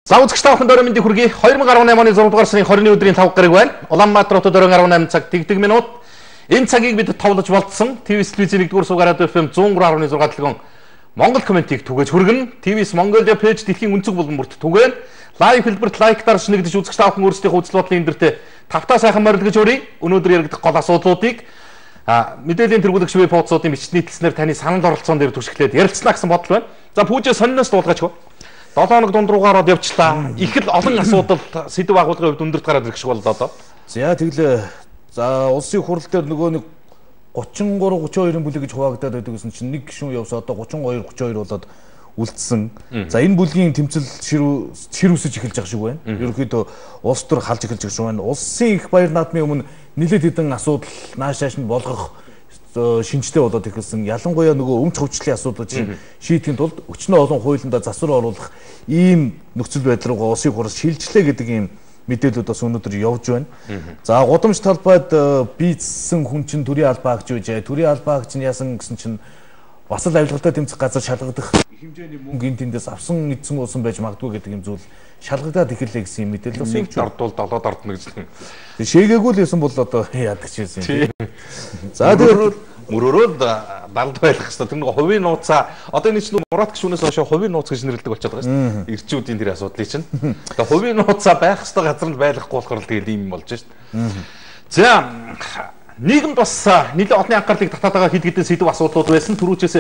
За үзэгч та бүхэнд өрөөмөндийн хүргэе. 2018 оны 6 дугаар сарын 20-ны өдрийн 5 гараг байна. Улаанбаатар хотод өрөө 18 цаг тэгдэг минут. Энэ цагийг бид товлож болцсон. ТВ-с телевизийн 1-р сувгаар радио FM 103.6 дэлгэн Монгол комментиг түгээж хүргэн. ТВ-с Mongolia пэйж дэлхийн өнцөг булан бүрт түгээн. Лайв хэлбэрт лайктаар шинэгдэж үзэгч та бүхэн өөрсдийнхөө үзэл бодлын эндэртээ тавтаа сайхан морилгож өрье. Өнөөдөр яригдах гол асуудлуудыг мэдээллийн тэргүүлэгч веб хуудасуудын бичний хэлснээр таны санал оролцоон дээр түшиглээд ярилцлаа гэсэн бодол байна. За пүүжээ сонноос дуулгаач гоо. 7 хоног дунд руугаар ороод явчлаа. Их л олон асуудал сэдв агуулгын хувьд өндөрт гараад ирэх шиг боллоо доо. За тэглээ. За улсын хурал дээр нөгөө нэг 33-32 бүлэг гэж хуваагдаад байдаг гэсэн чинь нэг гишүүн явсаа одоо 32-32 болоод үлдсэн. За энэ бүлгийн тэмцэл ширүүсэж эхэлж байгаа шиг байна. Ерөнхийдөө улс төр халж эхэлж байгаа шиг байна. Улсын их баяр наадмын өмнө нэлээд хэдэн асуудал нааш нь болгох шинжтэй болоод ихэлсэн. Ялангуяа нөгөө өмч хөвчлийн асуудлыг шийдэхин тулд өчнөө олон хуулиндаа засвар оруулах ийм нөхцөл байдал руугаа улсын хурал шилжлээ гэдэг ийм мэдээлүүд бас өнөөдөр явж байна. За гудамж талбайд бийцсэн хүн чинь төрийн албаа агч үжээ. Төрийн албаа агч нь яасан гэсэн чинь бас л авилгалтай тэмцэх газар шалгагдах хэмжээний мөнгө энэ тэндээс авсан эдсэн уусан байж магадгүй гэдэг юм зүйл шалгагдаад эхэллээ гэсэн юм мэдээлэл бас явж байна. Дордвол долоод ордно гэж л. Тэг шээгээгүй л байсан бол одоо яадаг ч байсан юм. За тэр мөрөөрөө далд байх хэвээр тэр нэг хувийн нууцаа одоо энэ чинь мурат гişүүнээс хойш хувийн нууц гэж нэрлэдэг болчиход байгаа шүү дээ. Ирчүүдийн тэр асуудлыг чинь. Тэгээ хувийн нууцаа байх хэвээр газар нь байхгүй болохоор л тэгэл ийм болж шүү дээ. За нийгэмд бас нэлээд олон анхаарлыг татаад байгаа хэд хэдэн сэдв асуудлууд байсан. Түрүүчээс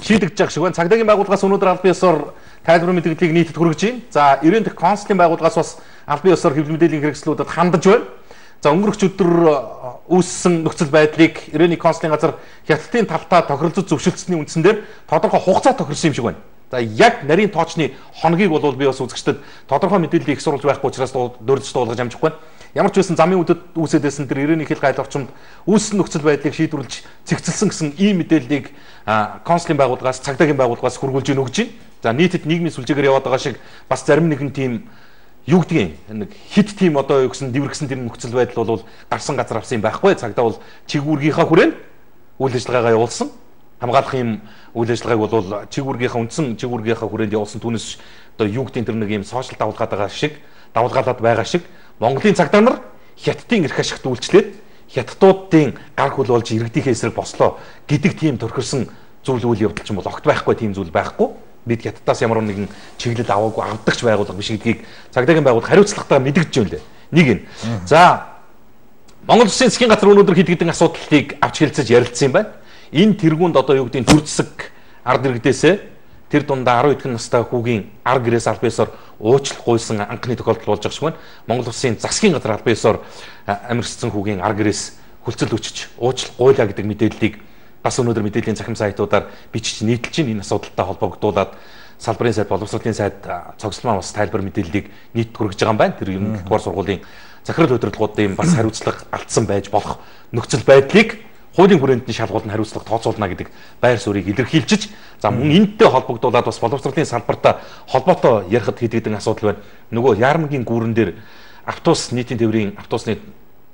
шийдэгдэж байгаа шиг байна. Цагдаагийн байгууллагаас өнөөдөр албан ёсоор тайлбар мэдээллийг нийтэд хүргэж байна. За 90 дахь консулын байгууллагаас бас албан ёсоор хэвлэл мэдээллийн хэрэгслүүдэд хандаж байна. За өнгөрөх өдөр үүссэн нөхцөл байдлыг 91 консулын газар хятадын талдаа тохиролцож зөвшөлдсөний үндсэн дээр тодорхой хугацаа тохирсон юм шиг байна. За яг нарийн тоочны хоногийг бол би бас үзэгчдэд тодорхой мэдээллийг их сурвалж байхгүй учраас дөрөлж дуулгаж амжихгүй байна. Ямар ч байсан замын үдэд үүсээд байсан тэр 91 хил гайл орчимд үүссэн нөхцөл байдлыг шийдвэрлэж цэгцэлсэн гэсэн ийм мэдээллийг консулын байгууллагаас цагдаагийн байгууллагаас хүргүүлж өгч байна. За нийтэд нийгмийн сүлжээгээр яваад байгаа шиг бас зарим нэгэн тийм юу гэдгийг нэг хит тим одоо юу гэсэн дэвэргсэн тэр нөхцөл байдал бол гарсан газар авсан юм байхгүй. Цагдаа бол чигүүргийнхаа хүрээнд үйл ажиллагаагаа явуулсан. Хамгаалах юм үйл ажиллагааг бол чигүүргийнхаа үндсэн чигүүргийнхаа хүрээнд явуулсан. Түүнээс одоо юу гэдгийг тэр нэг юм сошиал давалгаад байгаа шиг давалгаалаад байгаа шиг Монголын цагдаа нар хятадын эрх ашигт үйлчлээд хятадуудын гар хөл болж иргэдийнхээ эсрэг бослоо гэдэг тийм төрхөрсөн зүйл үйл явдал ч юм бол огт байхгүй тийм зүйл байхгүй. Бид хятадаас ямар нэгэн чиглэл аваагүй авдагч байгууллага биш гэдгийг цагдаагийн байгууллага хариуцлагатайгаар мэдгэж байна лээ. Нэг нь. За Монгол Улсын засгийн газар өнөөдөр хэд хэдэн асуудлыг авч хэлцэж ярилцсан юм байна. Энэ тэргуунд одоо юу гэдэг нь төр засаг ард иргэдээсээ тэр дундаа 12 дэх настай хүүгийн ар гэрээс албан ёсоор уучлах гуйсан анхны тохиолдол болж байгаа шиг байна. Монгол Улсын засгийн газар албан ёсоор амирцсан хүүгийн ар гэрээс хүлцэл өчөж уучлах гуйлаа гэдэг мэдээллийг бас өнөөдөр мэдээллийн захим сайтуудаар бичиж нийтэлж чинь энэ асуудалтай холбогдуулаад салбарын сайд боловсролын сайд цогцлмаа бас тайлбар мэдээллийг нийт хүргэж байгаа юм байна. Тэр юм дугаар сургуулийн захирал удирдлагуудын бас хариуцлага алдсан байж болох нөхцөл байдлыг хуулийн хүрээнд нь шалгуулна хариуцлага тооцоолно гэдэг байр суурийг илэрхийлж за мөн энэтэй холбогдуулаад бас боловсролын салбартаа холбоотой ярихад хэд хэдэн асуудал байна. Нөгөө Яармгийн гүүрэн дээр автобус нийтийн тээврийн автобусны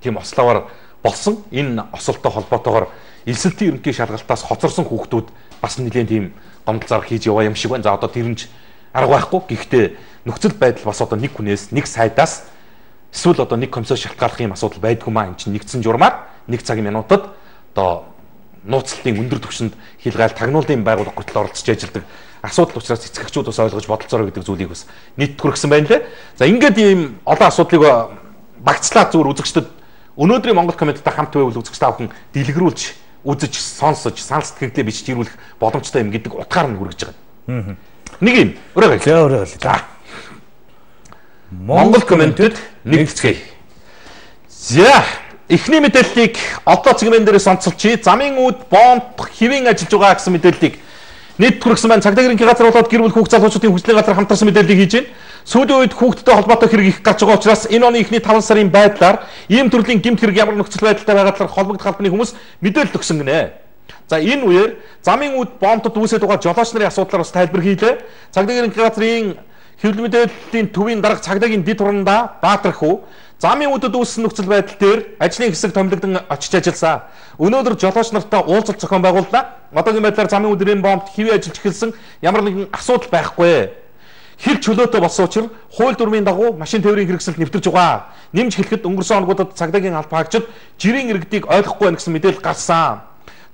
тийм ословоор болсон энэ осолтой холбоотойгоор элсэлтийн ерөнхий шалгалтаас хоцорсон хүүхдүүд бас нэлээд тийм гомдол зар хийж яваа юм шиг байна. За одоо тэрнж арга байхгүй. Гэхдээ нөхцөл байдал бас одоо нэг хүнээс нэг сайдаас эсвэл одоо нэг комиссар шалтгааллах юм асуудал байдгүй маа. Энд чинь нэгдсэн журмаар нэг цагийн минутад одоо нууцлалтын өндөр түвшинд хилгаал тагнуулын байгууллага гутал оролцож ажилладаг асуудал учраас эцэгчүүд бас ойлгож бодолцоорой гэдэг зүйлийг бас нийт хүргэсэн байна лээ. За ингээд ийм олон асуудлыг багцлаад зүгээр үзэгчдэд өнөөдрийн Монгол комменттай хамт байвал үзэгч та бүхэн дэлгэрүүлж үзэж сонсож санал сэтгэлдээ бичиж ирүүлэх боломжтой юм гэдэг утгаар нь хүргэж байгаа. Нэг юм өрөөгэй. За. Монгол комментэд нэгтгэе. За эхний мэдээллийг одоо цэгмэн дээрээс онцолчий. Замын үүд бонд хэвийн ажиллаж байгаа гэсэн мэдээллийг нийт хүргэсэн байна. Цагдаагийн газар болоод гэр бүл хүүхд залуучуудын хүслийн газар хамтарсан мэдээллийг хийж байна. Сүүлийн үед хүүхдтэй холбоотой хэрэг их гарч байгаа учраас энэ оны эхний 5 сарын байдлаар ийм төрлийн гэмт хэрэг ямар нөхцөл байдалтай байгаа талаар холбогдох албаны хүмүүс мэдээлэл өгсөн гинэ. За энэ үеэр замын үүд бомбдод үүсэж байгаа жолооч нарын асуудлаар бас тайлбар хийлээ. Цагдаагийн газрын хэвлэл мэдээллийн төвийн дарга цагдаагийн дэд хурандаа Баатар хүү замын үдэд үүссэн нөхцөл байдал дээр ажлын хэсэг томилогдсон очиж ажилласан. Өнөөдөр жолооч нартай уулзалт зохион байгууллаа. Одоогийн байдлаар замын үдэрийн бомбд хэвээ ажиллаж эхэлсэн ямар нэгэн асуудал байхгүй. хэл чөлөөтэй болсон учраас хууль дүрмийн дагуу машин тээврийн хэрэгсэлд нэвтэрч байгаа. Нэмж хэлэхэд өнгөрсөн оногуудад цагдаагийн албаагчид жирийн иргэдийг ойлгохгүй байна гэсэн мэдээлэл гарсан.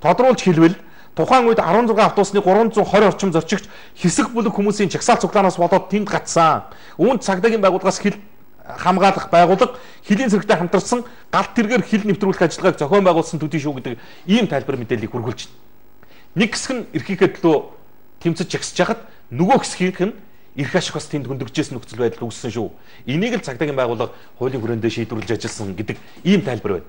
Тодруулж хэлбэл тухайн үед 16 автобусны 320 орчим зорчигч хэсэг бүлэг хүмүүсийн чагсаалт цуглаанаас болоод тэнд гатсан. Үүнд цагдаагийн байгууллагаас хэл хамгаалах байгууллага хэлийн зэрэгтэй хамтарсан галт тэргээр хэл нэвтрүүлэх ажиллагааг зохион байгуулсан төдий шүү гэдэг ийм тайлбар мэдээллийг хүргүүлж байна. Нэг хэсэг нь эрхийнхээ төлөө тэмцэж чагсаж хахад нөгөө хэсгийнх нь эрх ашиг бас тэнд хөндөгжсэн нөхцөл байдал үүссэн шүү. Энийг л цагдаагийн байгууллага хуулийн хүрээндээ шийдвэрлэж ажилласан гэдэг ийм тайлбар байна.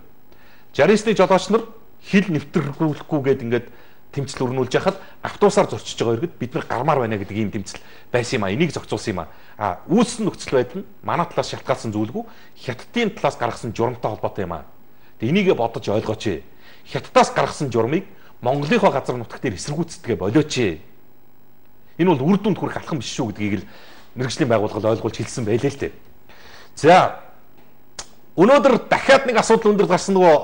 69-ны жолооч нар хэл нэвтрүүлэхгүйгээд ингээд тэмцэл өрнүүлж яхад автобусаар зорчиж байгаа иргэд бид нар гармаар байна гэдэг ийм тэмцэл байсан юм а. Энийг зохицуулсан юм а. Үүссэн нөхцөл байдал нь манай талаас шалтгаалсан зүйлгүй хятадын талаас гаргасан журамтай холбоотой юм а. Тэгээ энийгээ бодож ойлгооч. Хятадаас гаргасан журмыг Монголынхоо газар нутаг дээр эсэргүүцэдгээ болооч. Энэ бол үр дүнд хүрэх алхам биш шүү гэдгийг л мэргэжлийн байгууллага ойлгуулж хэлсэн байлээ л дээ. За өнөөдөр дахиад нэг асуудал өндөр гарсан нөгөө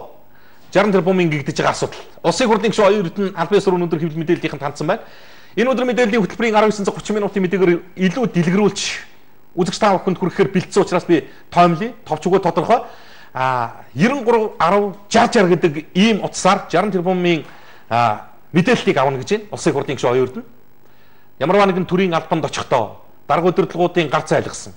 60 тэрбумын гэгдэж байгаа асуудал. Улсын хурлын гишүүн оюун эрдэнэ албан ёсоор өнөөдөр хэвлэл мэдээллийнхэн тандсан байна. Энэ өдөр мэдээллийн хөтөлбөрийн 1930 минутын мэдээгээр илүү дэлгэрүүлж үзэгч та бүхэнд хүрэхээр бэлдсэн учраас би тоомлие, товч өгөө тодорхой. 93 10 60 гэдэг ийм утсаар 60 тэрбумын мэдээллийг авна гэж байна. Улсын хурлын гишүүн оюун эрдэнэ. Ямарваа нэгэн төрийн албанд очихдоо дарга удирдлагуудын гар цайлгсан.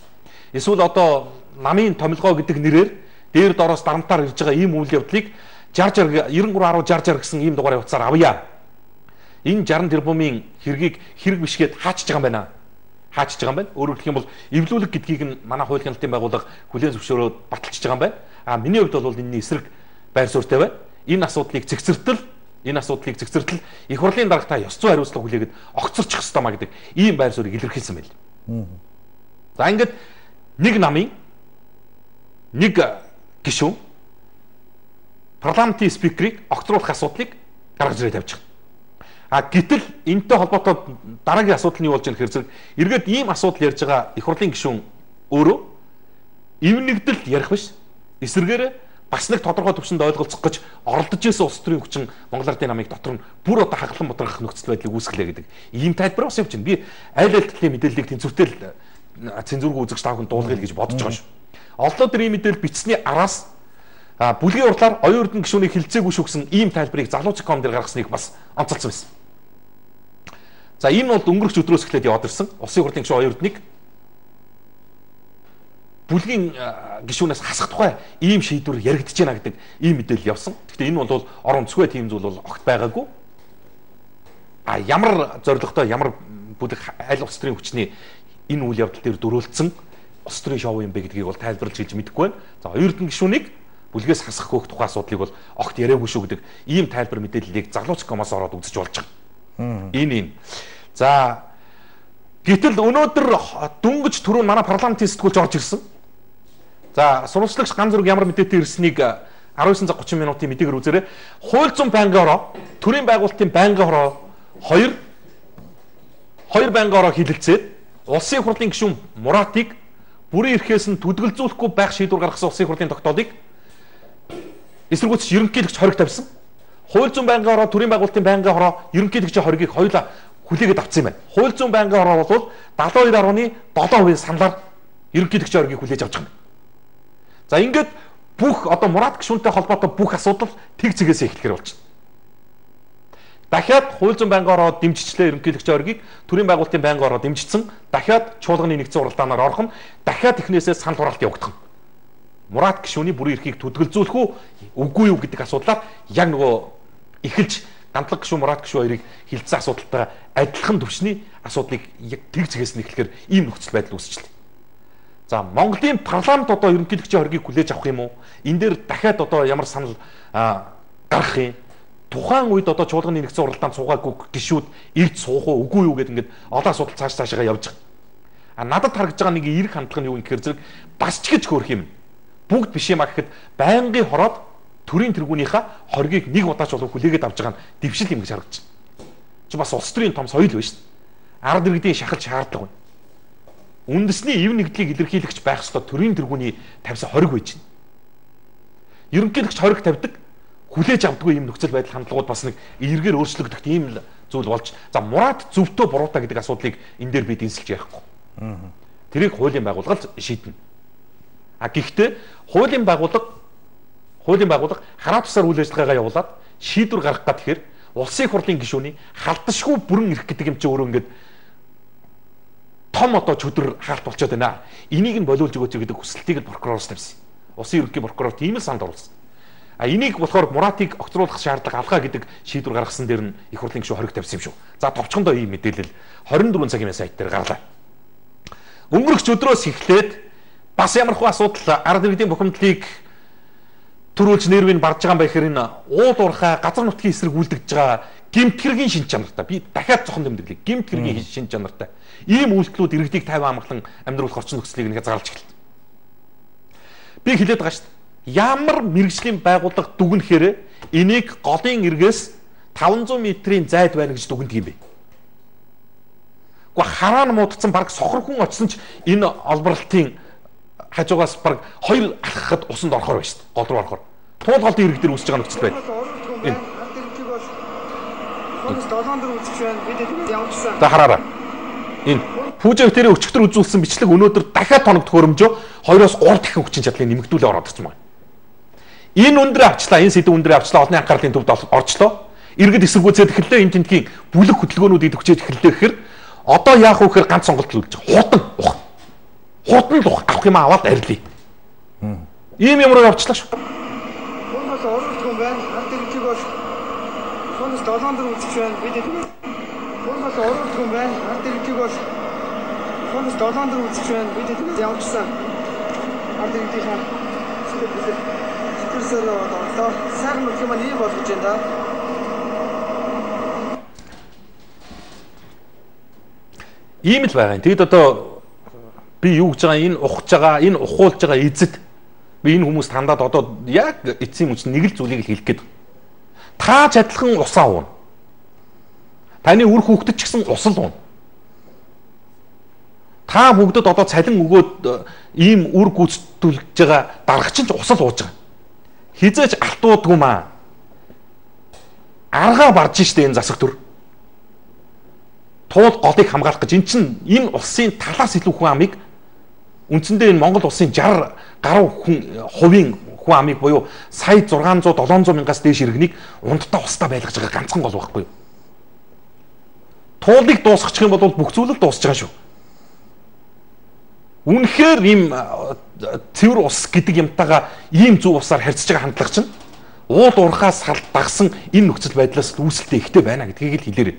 Эсвэл одоо намын томилгоо гэдэг нэрээр дээр доороос дарамтаар ирж байгаа ийм үйл явдлыг 60 93 10 60 гэсэн ийм дугаарыг утсаар авъя. Энэ 60 тэрбумын хэргийг хэрэг бишгээд хаачж байгаа юм байна. Хаачж байгаа юм байна. Өөрөөр хэлэх юм бол эвлүүлэг гэдгийг нь манай хууль хяналтын байгууллага хүлээн зөвшөөрөөд баталчихж байгаа юм байна. Миний хувьд бол энэний эсрэг байр суурьтай байна. Энэ асуудлыг зэгцэртэл их хурлын дарагтаа ёс зүйн хариуцлага хүлээгээд огцорчих ёстой маа гэдэг ийм байр суурийг илэрхийлсэн байл. За ингээд нэг намын нэг гишүүн парламентын спикерийг огцруулах асуудлыг гаргаж ирээд тавьчих. Гэтэл энэтэй холбоотой дараагийн асуудал нь юу болж байгаа нөхөр зэрэг эргээд ийм асуудал ярьж байгаа их хурлын гишүүн өөрөө эвнэгдэл ярих биш эсвэргээр бас нэг тодорхой төвшөнд ойлголцох гэж оролдож исэн улс төрийн хүчин Монгол Ардын намыг дотор нь бүр одоо хаглан бодрох нөхцөл байдлыг үүсгэлээ гэдэг ийм тайлбар бас явж байна. Би айл талын мэдээллийг тэнцвэртэл цензургүй үзэгч та бүхэн дуулгая гэж бодож байгаа шүү. Олдоо тэр ийм мэдээлэл бичсний араас бүлгийн урлаар оюун эрдэнэ гишүүнийг хилцээгүй шүү гэсэн ийм тайлбарыг залууч.com дээр гаргасныг бас онцолсон байсан. За энэ бол өнгөрөх өдрөөс эхлээд яваад ирсэн. Улсын хурлын гишүүн оюун эрдэнэийг бүлгийн гишүүнээс хасах тухай ийм шийдвэр яригдж байна гэдэг ийм мэдээлэл явсан. Гэхдээ энэ бол орон зохио тийм зүйл бол огт байгаагүй. Ямар зорилготой ямар бүлэг аль улс төрийн хүчний энэ үйл явдал дээр дөрөөлцсөн улс төрийн шоу юм бэ гэдгийг бол тайлбарлаж хэлж мэдэхгүй байна. За оюун эрдэнэ гишүүнийг бүлгээс хасах хөөх тухай асуудлыг бол огт яриаггүй шүү гэдэг ийм тайлбар мэдээллийг залууч.com-оос ороод үзэж болж байгаа. Энэ. За гэтэл өнөөдөр дүнгэж түрүүн манай парламентын сэтгүүлч орж ирсэн. За сурвалжлагч ганц зэрэг ямар мэдээтэй ирснийг 19 цаг 30 минутын мэдээгээр үзээрэй. Хууль зүйн байнгын хороо, төрийн байгуулалтын байнгын хороо хоёр байнгын хороо хилэлцээд улсын хурлын гишүүн Муратыг бүрийн эрхээс нь төдөлзүүлэхгүй байх шийдвэр гаргасан улсын хурлын тогтоолыг эсэргүүцч ерөнхийлөгч хориг тавьсан. Хууль зүйн байнгын хороо, төрийн байгуулалтын байнгын хороо, ерөнхийлөгчийн хоригийг хоёулаа хүлээгээд авсан юм байна. Хууль зүйн байнгын хороо бол 72.7% саналаар ерөнхийлөгчийн хоригийг хүлээж авч байгаа юм. За ингээд бүх одоо Мурат гишүүнтэй холбоотой бүх асуудал тэг зэгээс эхлэхээр болж байна. Дахиад хууль зүйн байнгын хороо дэмжичлээ ерөнхийлөгчийн хоригийг төрийн байгуулалтын байнгын хороо дэмжигдсэн. Дахиад чуулганы нэгдсэн уралдаанаар орох нь дахиад эхнээсээ санал хураалт явагдах нь. Мурат гишүүний бүрийн эрхийг төдөлзүүлэх үгүй юу гэдэг асуудлаар яг нөгөө эхэлж гандлаг гишүүн Мурат гишүүн хоёрыг хилцсэн асуудалтай адилхан төвчний асуудлыг яг тэг зэгээс нь эхлэхээр ийм нөхцөл байдал үүсчихлээ. За Монголын парламент одоо ерөнхийлөгчийн хоригийг хүлээж авах юм уу? Энэ дээр дахиад одоо ямар санал гаргах юм? Тухайн үед одоо чуулганы нэгдсэн уралдаанд суугаагүй гишүүд ирд суух уу үгүй юу гэдэг ингээд олон асуудал цаашаа явж байгаа. Надад харагдж байгаа нэг эрг хандлага нь юу гэхээр зэрэг бас ч гэж хөөрөх юм. Бүгд биш юм а гэхэд байнгын хороод төрийн тэргүүнийхээ хоригийг нэг удаач болов хүлээгээд авч байгаа нь дэвшил юм гэж харагдаж байна. Чи бас улс төрийн том соёл байна шүү дээ. Ард иргэдийн шахалж шаардлага байна. Үндэсний ив нэгдлийг илэрхийлэгч байх ёстой төрийн тэргүүний тавьсан хориг байж байна. Ерөнхийлөгч хориг тавьдаг, хүлээж авдаггүй юм нөхцөл байдал хандлагууд бас нэг эргээр өөрчлөгдөх ийм зүйл болж. За Мурат зөвтөө буруутай гэдэг асуудлыг энэ дээр би дэнсэлж ярихгүй. Тэрийг хуулийн байгууллага шийднэ. Гэхдээ хуулийн байгууллага хараа тусаар үйл ажиллагаагаа явуулаад шийдвэр гаргах гэхээр улсын хурлын гишүүний халдашгүй бүрэн эрх гэдэг юм чи өөрөө ингээд том одоо чөдөр хаалт болчиход байна. Энийг нь болиулж өгөөч гэдэг хүсэлтийг л прокуророос тавьсан. Улсын ерөнхий прокурор тийм л санд оруулсан. Энийг болохоор Муратыг огцруулах шаардлага алгаа гэдэг шийдвэр гаргасан дээр нь их хурлын гишүүн хориг тавьсан юм шүү. За товчхондоо ийм мэдээлэл 24 цагийн сайт дээр гарлаа. Өнгөрөх өдрөөс эхлээд бас ямархуу асуудал ард иргэдийн бухимдлыг төрүүлж нэрвийг барж байгаа юм байхээр энэ уул уурхай газар нутгийн эсрэг үлдэгдэж байгаа гэмт хэргийн шин чанартай би дахиад зохон тэмдэглэе. Гэмт хэргийн шин чанартай ийм үйлдэлүүд иргэдийг тайван амгалан амьдруулах орчин нөхцөлийг хязгаарлаж эхэллээ. Би хэлээд байгаа шүү дээ. Ямар мэрэгжлийн байгууллага дүгнэхээр энийг голын эргээс 500 метрийн зайд байна гэж дүгнэдэг юм бэ? Гэхдээ хараа нь муудсан баг сохор хүн очсон ч энэ олборлтын хажуугаас баг 2 алхахад усанд орохоор байна шүү дээ. Гол руу орохоор. Туул голын ирэг дээр үсэж байгаа нөхцөл байна. Энэ за хараараа. Энэ пүүжа хэтэрээ өчигдөр үзүүлсэн бичлэг өнөөдөр дахиад тоног төхөөрөмжөө 2-оос 3 дахин хүчин чадлыг нэмэгдүүлээ ороод ирсэн байна. Энэ өндрөө авчлаа, энэ сэдв өндрөө авчлаа олон анхаарлын төвд орчлоо. Иргэд эсэргүүцээд эхэллээ энэ тентгийн бүлэг хөдөлгөөнүүдийг төгчөөж эхэллээ гэхээр одоо яах вэ гэхээр ганц сонголт л үлдэж байгаа. Хутан л авах юм аваад арилъя. Ийм юмроо явчлаа шүү. Хүмүүс оролцох юм байна. Ард иргэдийг бол хүмүүс 7 дор үзэж байна. Бид хүмүүс оролцох юм байна. Ард иргэдийг бол хүмүүс 7 дор үзэж байна. Бид явуулсан. Ард иргэдийнхаа сэтгэлсээр одоо сайхан нөх юм ийм болгож байна да. Ийм л байгаа юм. Тэгэд одоо би юу гэж байгаа энэ ухаж байгаа, энэ ухуулж байгаа эзэд би энэ хүмүүс тандаад одоо яг эцсийн мөч нэг л зүйлийг л хэлэх гээд. Та чадлахын усаа ууна. Таны үр хүүхдэд ч гэсэн усал ууна. Та бүгдэд одоо цалин өгөөд ийм үр гүйцэтгүүлж байгаа даргач нь усал ууж байгаа. Хизээч алтуудгүй маа. Аргаа барж штэ энэ засаг төр. Туул голыг хамгаалах гэж эн чинь энэ улсын талаас илүү хүн амыг үндсэндээ энэ Монгол улсын 60 гаруй хувийн хүн амыг буюу сая 600 700 мянгаас дээш иргэнийг ундтаа устаа байлгаж байгаа ганцхан гол байхгүй юу? Туулыг дуусгачих юм бол бүх зүйл л дуусж байгаа шүү. Үнэхээр ийм цэвэр ус гэдэг юмтайгаа ийм зөв усаар харьцаж байгаа хандлага чинь уул уурхаас дагсан энэ нөхцөл байдлаас үүсэлтээ ихтэй байна гэдгийг л хэлээрэй.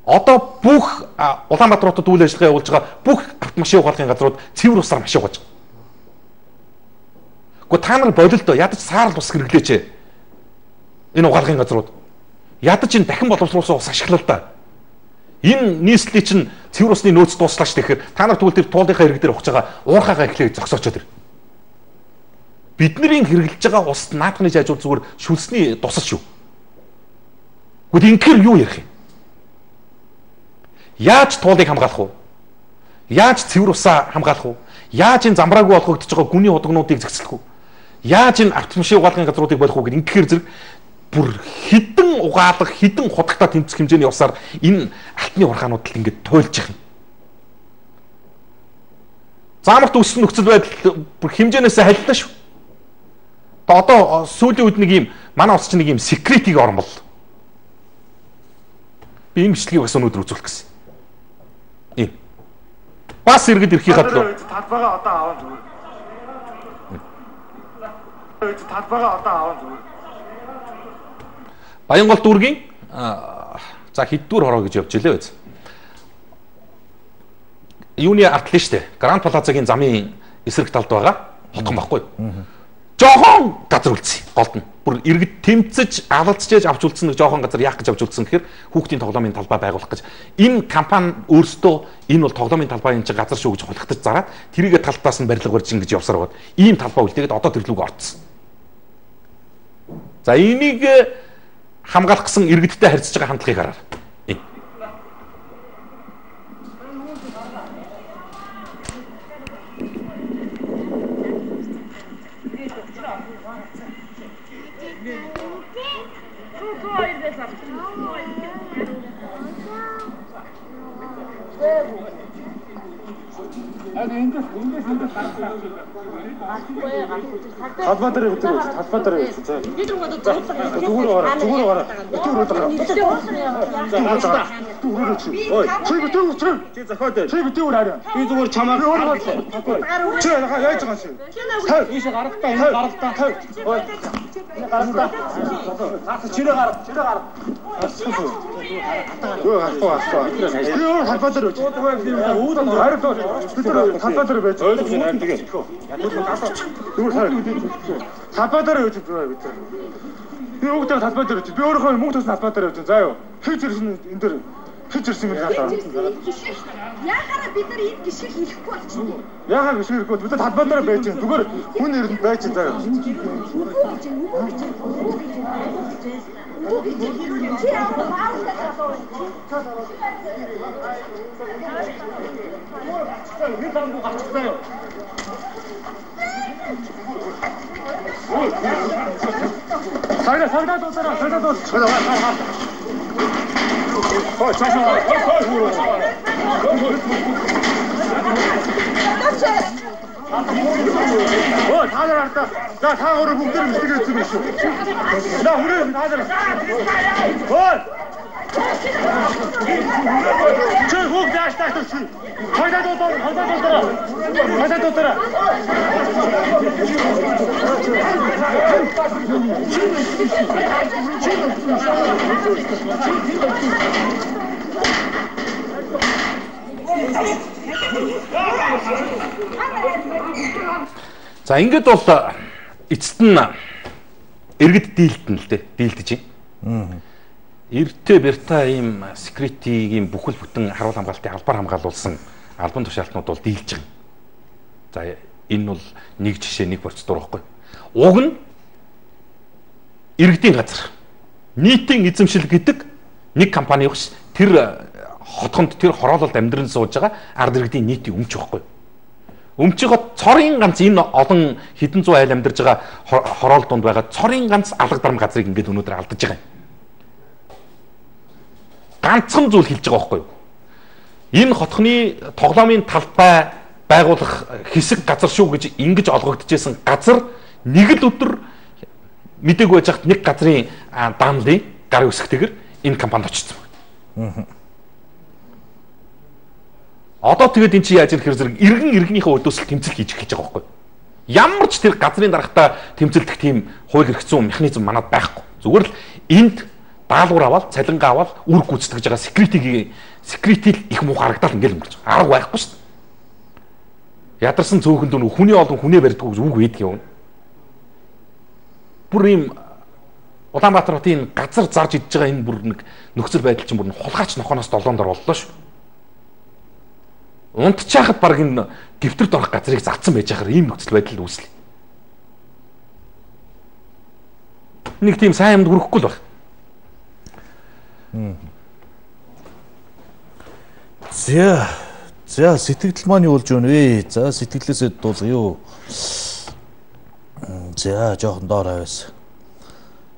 Одоо бүх Улаанбаатар хотод үйл ажиллагаа явуулж байгаа бүх автомашин угаалгын газрууд цэвэр усаар машин угааж байгаа. Гэхдээ та нар болилдоо ядаж саарл ус хэрэглээч. Энэ угаалгын газрууд ядаж энэ дахин боловсруулсан ус ашиглал да. Энэ нийслэлийн чинь цэвэр усны нөөц дууслаа ш тэгэхээр та нар тэгвэл тэр туулынхаа ирэг дээр ухаж байгаа уурхаагаа эхлэе зогсоочоо тэр. Бидний хэрэглэж байгаа ус наадхны жаажуул зүгээр шүлсний дусал шүү. Гэхдээ инхээр юу ярих юм? Яаж туулыг хамгаалах вэ? Яаж цэвэр усаа хамгаалах вэ? Яаж энэ замбраагүй болгогдож байгаа гүний удагнуудыг зэгцлэх вэ? Яаж энэ автомашин угаалгын газруудыг болох вэ гэдэг ингэхээр зэрэг бүр хідэн угаалга, хідэн худагтаа тэмцэх хэмжээний явсаар энэ алтны урхаанууд л ингэж туйлж байгаа юм. Заамарт үссэн нөхцөл байдал бүр хэмжээнээс халилаа шүү. Одоо сүүлийн үед нэг юм манай улс чинь нэг юм секретиг орн бол. Би энэ бичлэгийг бас өнөөдөр үзүүлэх гэсэн. Ийм. Бас иргэд ирэхий хадлаа. Талбайгаа одоо аваад зүгээр. Талбайгаа одоо аваад зүгээр. Баянгол дүүргийн за хэддүр хороо гэж явж илээ биз. Юуны артлаа штэ. Гранд Плазагийн замын эсрэг талд байгаа. Хотхон баггүй. Жохон газар үлдсэн голд нь. Бүр иргэд тэмцэж, алалцчээж авч үлдсэн нэг жохон газар яах гэж авч үлдсэн гэхээр хүүхдийн тоглоомын талбай байгуулах гэж. Энэ компани өөрсдөө энэ бол тоглоомын талбай энэ чинь газар шүү гэж хулгатаж зараад тэрийгэ талтаас нь барилга барьж ингэж явсаар гоод ийм талбай үлдээгээд одоо тэрлүүг орцсон. За энийг хамгаалах гэсэн иргэдтэй харьцаж байгаа хандлагыг хараа. Талбайдаар өдөр талбайдаар за. Зүгээр гараа. Ой, чи битүү чи зохиод. Чи битүү хараа. Би зүгээр чамаа. Чи яаж байгаа чи? Ийш гарахтаа энэ гарахтаа. Ой. Гарахтаа. Чирээ гарах. Юу асуу. Юу талбайдаар өч. Талбайдаар байж. Талбайдаар өч бид. Би өгдөө талбайдаар өч. Би өөрөө мөнгө тус талбайдаар өч. За юу. Хийж ирсэн энэ дэр. Хийж ирсэн юм байна. Яхаараа бид нар энэ гişиг хийхгүй болчихсон. Яхаа гişиг хийхгүй бид талбайдаар байж гэн. Зүгээр хүн нэрэнд байж за юу. Сагда дуусараа. Ой, цааш. Ой, таалар артаа. За таагаар бүгд мэлтэгээ зүг шүү. За хүрээ таалар. Ой. Чой хүүг дааш таач чи. Хойдоо дотороо. За ингээд бол эцэст нь иргэд дийлдэн л дээ. Дийлдэж байна. Эртээ бэрта ийм секретигийн бүхэл бүтэн харуул хамгаалтын албаар хамгаалуулсан албан тушаалтнууд бол дийлж байгаа. За энэ бол нэг жишээ нэг процедур байхгүй. Уг нь иргэдийн газар нийтийн эзэмшил гэдэг нэг компани багш тэр хотхонд тэр хороололд амьдран сууж байгаа ард иргэдийн нийтийн өмч байхгүй. Өмчөөгөө цорын ганц энэ олон хэдэн зуун айл амьдарж байгаа хороол донд байгаа цорын ганц алга дарам газрыг ингээд өнөөдөр алдаж байгаа юм. Ганцхан зүйл хэлж байгаа байхгүй юу? Энэ хотхны тоглоомын талбай байгуулах хэсэг газар шүү гэж ингэж олгогдчихсэн газар нэг л өдөр мдэггүй байж хат нэг газрын даамлын гарын үсгтэйгэр энэ компанид очсон байна. Одоо тэгээд эн чинь яаж ирэхээр зэрэг иргэнийхээ өдөөсөл тэмцэл хийж гэж байгаа байхгүй. Ямар ч тэр газрын дарагтаа тэмцэлдэх тийм хууль хэрэгцсэн механизм манад байхгүй. Зүгээр л энд даалгавар аваад, цалингаа аваад үр гүйцэтгэж байгаа секретил их муу харагдал ингээл өнгөрч байгаа. Арга байхгүй шүү дээ. Ядарсан цөөхөн дүн хүний олон хүнээ барьдаг үг байдаг юм. Бүр ийм Улаанбаатар хотын газар зарж идж байгаа энэ бүр нэг нөхцөл байдал чинь бүр хулгайч нохоноос долоондор боллоо шүү. Унтчихад баг энэ дэвтэрд орох газрыг зарцсан байж байхаар ийм нөхцөл байдал үүслэе. Нэг тийм сайн юмд хүрэхгүй л баг. За сэтгэл маань юу болж байна вэ? За сэтгэлээсээ дуулаа юу. За жоохон доор аваас.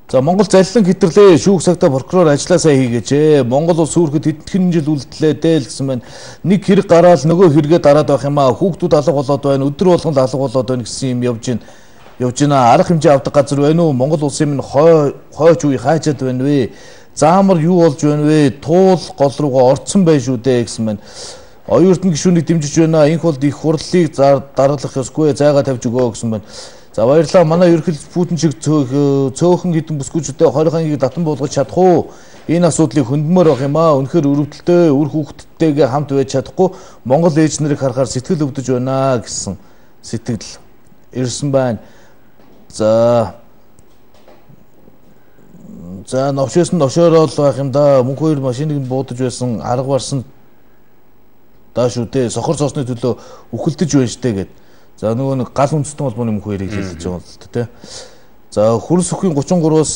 За Монгол залилан хэтэрлээ шүүх цагта прокурор ажилласаа хийгээч. Монгол улс үүрхэд хэдхэн жил үлдлээ дээ л гэсэн байна. Нэг хэрэг гараал нөгөө хэрэгээ дараад байх юм аа. Хүүхдүүд алга болоод байна. Өдөр болгон алга болоод байна гэсэн юм явж байна. Арга хэмжээ авдаг газар байна уу? Монгол улсын минь хойч үе хаачаад байна вэ? Заамар юу болж байна вэ? Туул гол руугаа орцсон байж шүү дээ гэсэн байна. Оюутны гишүүнийг дэмжиж байна. Инх болд их хурлыг дараалах ёсгүй зайгаа тавьж өгөө гэсэн байна. За баярлалаа. Манай ерөнхийлөгч Путин шиг цөөхөн хэдэн бүсгүйчүүдтэй 20 хангийг татан буулгаж чадах уу? Энэ асуудлыг хөндмөр байх юм аа. Үнэхээр өрөвдөлтөө үр хүүхдтэйгээ хамт байж чадахгүй Монгол ээж нарыг харахаар сэтгэл өвдөж байна гэсэн сэтгэл ирсэн байна. За новшоос нь новшоороо л байх юм да. Мөнх хоёр машиныг буудаж байсан арга барсан даа шүү дээ. Сохор цоосны төлөө үхэлдэж байна штэ гэд. За нөгөө нэг гал үндэстэн холбооны мөнх хоёрыг хэлж байгаа л та тий. За хөрс өхгийн 33-аас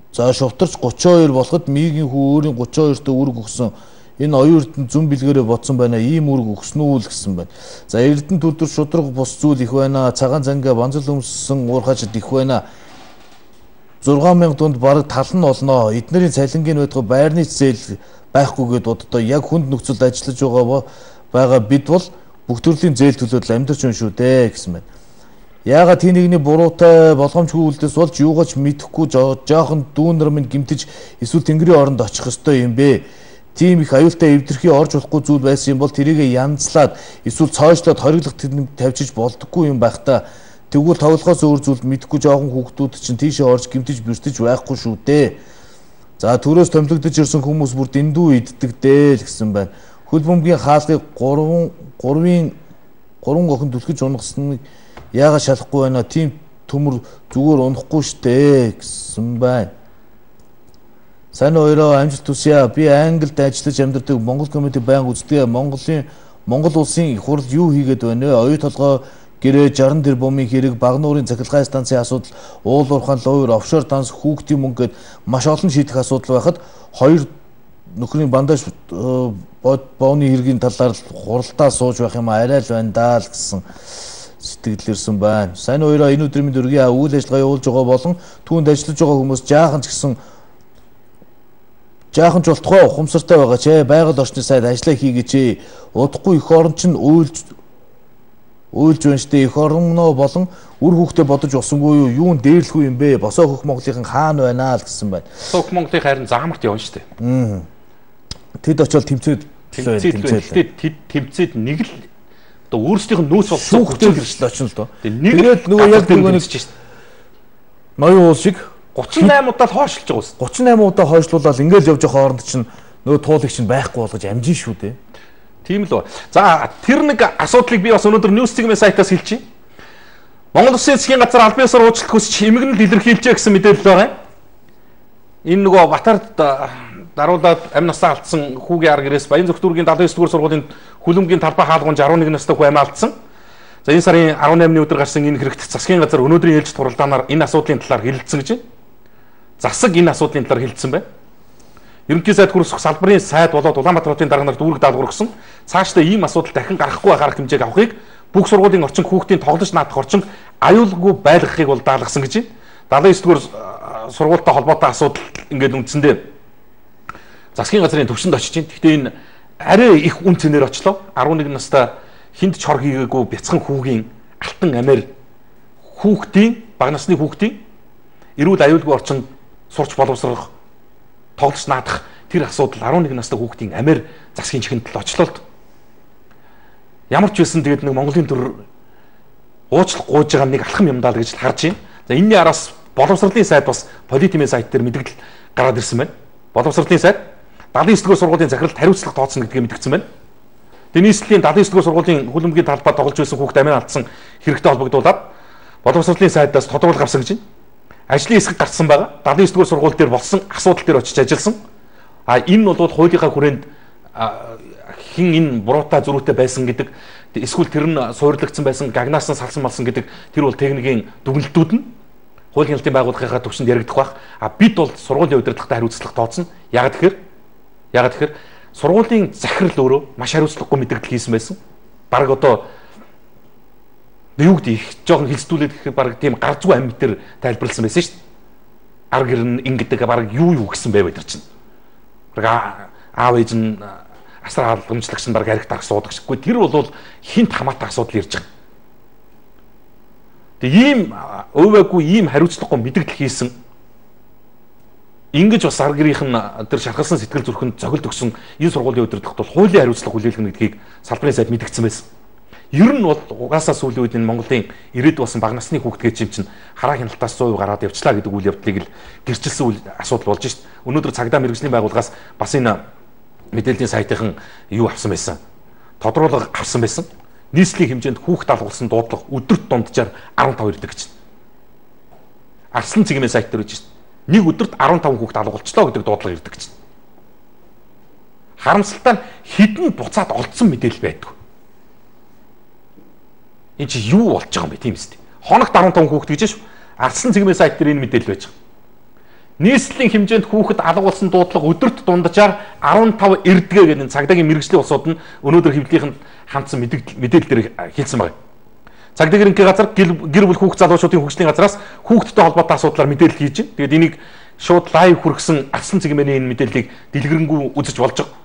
за шовтарч 32 болоход мигийн хүү өөрийн 32-т үүрэг өгсөн. Энэ оюун эрдэнэ зүн бэлгээрээ бодсон байна. Ийм үүрэг өгсөн үү л гэсэн байна. За эрдэнэ төлдөр шудраг бус зүйл их байна. Цагаан зангаа банзал өмссөн уурхаачд их байна. 6000 дунд бараг тал нь олноо. Эднэрийн цалингийн байтугай байрны зээл байхгүйгээд одоо яг хүнд нөхцөлд ажиллаж байгаа байгаа бид бол бүх төрлийн зээл төлөөд амьдарч байна шүү дээ гэсэн байна. Яагаад тийм нэгний буруутай болгоомжгүй үлдээс болж юугаач мэдэхгүй жоохон дүүнэр минь гимтэж эсвэл тэнгэрийн оронд очих ёстой юм бэ? Тийм их аюултай эвдэрхий орж болохгүй зүйл байсан юм бол тэрийг янзлаад эсвэл цоошлоод хориглох тавьчих болдоггүй юм байх та. Тэгвэл тоглохоос өөр зүйл мэдэхгүй жоохон хүүхдүүд чинь тийшээ орж гимтэж бэртэж байхгүй шүү дээ. За төрөөс томилогдож ирсэн хүмүүс бүр дэндүү иддэг дээ л гэсэн байна. Хөл бөмбөгийн хаалгыг 3 охин түлхэж унгасан яагаад шалахгүй байна? Тийм төмөр зүгээр унахгүй штэ гэсэн байна. Сайн хоёроо амжилт хүсье. Би Англид ажиллаж амьдардаг Монгол Комментийг байнга үздэг. Монгол улсын их хурл юу хийгээд байна вэ? Оюу толгой гэрээ 60 тэрбумын хэрэг, Багнуурын цахилгаан станцын асуудал, уул уурхаан луур, офшор данс, хүүхдийн мөнгө гэд маш олон шийдэх асуудал байхад хоёр нөхрийн бандаж бооны хэргийн талаар хуралдаа сууж байх юм арай л байна даа л гэсэн сэтгэл ирсэн байна. Сайн хоёроо энэ өдрийн мэнд өргөе. Үйл ажиллагаа явуулж байгаа болон түүнд ажиллаж байгаа хүмүүс жаахан ч гэсэн жаахан ч болтгоо ухамсартай байгаа ч байгаль орчны сайд ажиллаа хийгээч. Удахгүй эх орон чинь уйлж байна штэ. Эх орноо болон үр хүүхдээ бодож усангүй юун дээрлэхгүй юм бэ? Босоо хөх Монголын хаана байна л гэсэн байна. Босоо хөх Монголын харин заамарт явна штэ. Тэд очиод тэмцээд нэг л одоо өөрсдийнх нь нөөц болсон хүүхдээ ирсэн очно л доо. Тэгээд нөгөө яг нөгөө нэг ноён уул шиг 38 удаа хойшлж байгаа ус. 38 удаа хойшлуулаад ингээл явж байгаа хооронд чинь нөгөө туулыг чинь байхгүй болгож амжин шүү дээ. Тийм л ба. За тэр нэг асуудлыг би бас өнөөдөр News Segment сайтаас хэлчихье. Монгол Улсын засгийн газар албан ёсоор уучлалт хүсч эмгэнэл илэрхийлжээ гэсэн мэдээлэл байгаа. Энэ нөгөө Батарт даруулаад амь насаа алдсан хүүгийн арга гэрээс Баян зөвхөн 79 дугаар сургуулийн хүлэмгийн талбай хаалгуунж 11 настай хүү амь алдсан. За энэ сарын 18-ны өдөр гарсан энэ хэрэгт засгийн газар өнөөдрийн ээлжид хуралдаанаар энэ асуудлын талаар хэлэлцсэн гэж байна. Засаг энэ асуудлын талаар хэлэлцсэн байна. Ерөнхий сайд хүрсэх салбарын сайд болоод Улаанбаатар хотын дарга нарт үүрэг даалгавар өгсөн. Цаашдаа ийм асуудал дахин гарахгүй байх арга хэмжээг авахыг бүх сургуулийн орчин хүүхдийн тоглож наадах орчин аюулгүй байлгахыг бол даалгасан гэж байна. 79 дугаар сургуультай холбоотой асуудал ингээд үндсэндээ засгийн газрын төвшөнд очиж байна. Гэхдээ энэ арай их үн цэнээр очлоо. 11 настай хинт ч хор хийгээгүй бяцхан хүүгийн алтан амээр хүүхдийн бага насны хүүхдийн эрүүл аюулгүй орчинд сурч боловсрох тоглож наадах тэр асуудал 11 настай хүүхдийн амээр засгийн чихэнд л очлоо л. Ямар ч байсан тэгээд нэг Монголын төр уучлах гуйж байгаа нэг алхам юм даа л гэж харж байна. За энэний араас боловсролын сайд бас политикийн сайт дээр мэдээлэл гараад ирсэн байна. Боловсролын сайд 79 дугаар сургуулийн захиралд хариуцлага тооцно гэдгийг мэдгдсэн байна. Нийслэлийн 79 дугаар сургуулийн хүлэмгийн талбайд тоглож байсан хүүхд амиа алдсан хэрэгтэй холбогдуулаад боловсролын сайдаас тодорхойлол гарсан гэж байна. Ажлын хэсэг гарсан байгаа. 79 дугаар сургууль дээр болсон асуудал дээр очиж ажилласан. Энэ бол хуулийнхаа хүрээнд хин энэ буруутай зөрүүтэй байсан гэдэг эсвэл тэр нь суйрлагдсан байсан гагнаас нь салсан малсан гэдэг тэр бол техникийн дүгнэлтүүд нь хуулийн хяналтын байгууллагынхаа төвшөнд яригдах байх. Бид бол сургуулийн удирдлагатай хариуцлага тооцно. Яг тэгэхээр сургуулийн захирал өөрөө маш хариуцлагагүй мэдээлэл хийсэн байсан. Бараг одоо юу гэдэг их жоохон хилцүүлээд гэхээр бараг тийм гарцгүй амьтэр тайлбарласан байсан шүү дээ. Арга гэр нь ингэдэг бараг юу гэсэн бай бид нар чинь. Бараг аав ээж нь асар хаалгамжлагч нь бараг ариг дарах суудаг шиггүй. Тэр бол хинт хамаатай асуудал ирж байгаа. Тэгээ ийм өвөөгүй ийм хариуцлагагүй мэдээлэл хийсэн. Ингэж бас арга гэрийнх нь тэр шархалсан сэтгэл зүрхэнд цогилд өгсөн энэ сургуулийн удирдлагт бол хуулийн хариуцлага хүлээлгэнэ гэдгийг салбарын сайд мэдгдсэн байсан. Ер нь бол угаасаа сүүлийн үед энэ Монголын ирээд болсон бага насны хүүхдгээ чинь хараа хяналтаас 100% гараад явчлаа гэдэг үйл явдлыг л гэрчилсэн асуудал болж шít. Өнөөдөр цагдаа мэргэжлийн байгууллагаас бас энэ мэдээллийн сайтынхан юу авсан байсан. Тодруулга авсан байсан. Нийслэлийн хэмжээнд хүүхд алгуулсан дуудлага өдөрт дунджаар 15 ирдэг гэж байна. Арслан цэгийн сайт дээр үж шít. Нэг өдөрт 15 хүүхд алгуулчлаа гэдэг дуудлага ирдэг гэж байна. Харамсалтай нь хідэн буцаад олдсон мэдээлэл байдаг. Энэ чи юу болж байгаа юм бэ тийм үстэй. Хоногт 15 хүүхэд гэж шүү. Арслан цэгийн сайт дээр энэ мэдээлэл байж байгаа. Нийслэлийн хэмжээнд хүүхэд алгуулсан дуудлага өдөрт дунджаар 15 ирдгээ гэдэг цагдаагийн мэргэжлийн улсууд нь өнөөдөр хэвлэлийнхэнд хандсан мэдээлэл дээр хэлсэн байна. Цагдаагийн ерөнхий газар гэр бүл хүүхд залуучуудын хөгжлийн газраас хүүхдтэй холбоотой асуудлаар мэдээлэл хийж байна. Тэгээд энийг шууд лайв хүргэсэн Арслан цэгийн энэ мэдээллийг дэлгэрэнгүй үзэж болж байгаа.